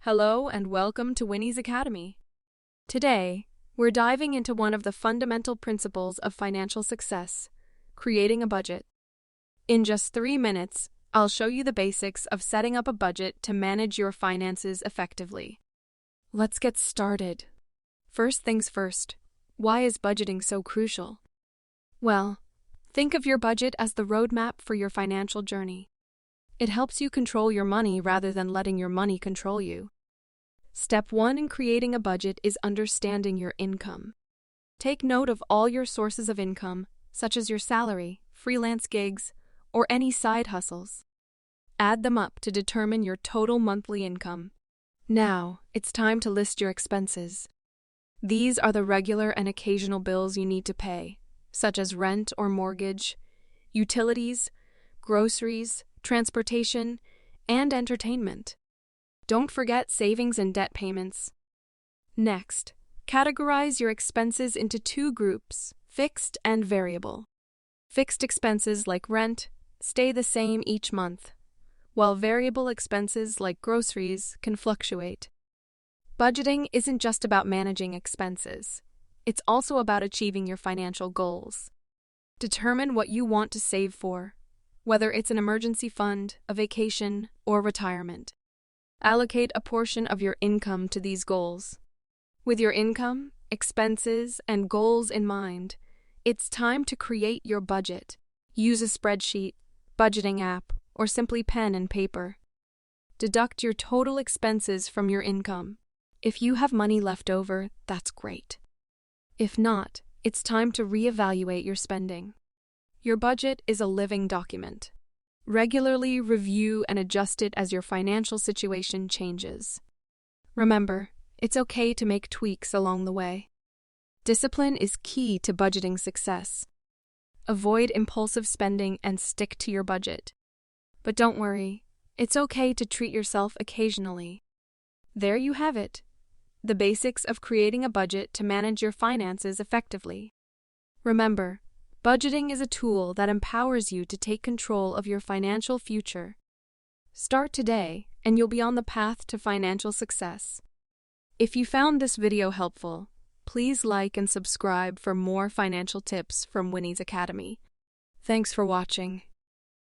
Hello and welcome to Winnie's Academy. Today, we're diving into one of the fundamental principles of financial success, creating a budget. In just 3 minutes, I'll show you the basics of setting up a budget to manage your finances effectively. Let's get started. First things first, why is budgeting so crucial? Well, think of your budget as the roadmap for your financial journey. It helps you control your money rather than letting your money control you. Step 1 in creating a budget is understanding your income. Take note of all your sources of income, such as your salary, freelance gigs, or any side hustles. Add them up to determine your total monthly income. Now, it's time to list your expenses. These are the regular and occasional bills you need to pay, such as rent or mortgage, utilities, groceries, transportation, and entertainment. Don't forget savings and debt payments. Next, categorize your expenses into 2 groups, fixed and variable. Fixed expenses like rent stay the same each month, while variable expenses like groceries can fluctuate. Budgeting isn't just about managing expenses. It's also about achieving your financial goals. Determine what you want to save for, whether it's an emergency fund, a vacation, or retirement. Allocate a portion of your income to these goals. With your income, expenses, and goals in mind, it's time to create your budget. Use a spreadsheet, budgeting app, or simply pen and paper. Deduct your total expenses from your income. If you have money left over, that's great. If not, it's time to reevaluate your spending. Your budget is a living document. Regularly review and adjust it as your financial situation changes. Remember, it's okay to make tweaks along the way. Discipline is key to budgeting success. Avoid impulsive spending and stick to your budget. But don't worry, it's okay to treat yourself occasionally. There you have it, the basics of creating a budget to manage your finances effectively. Remember, budgeting is a tool that empowers you to take control of your financial future. Start today, and you'll be on the path to financial success. If you found this video helpful, please like and subscribe for more financial tips from Winnie's Academy. Thanks for watching.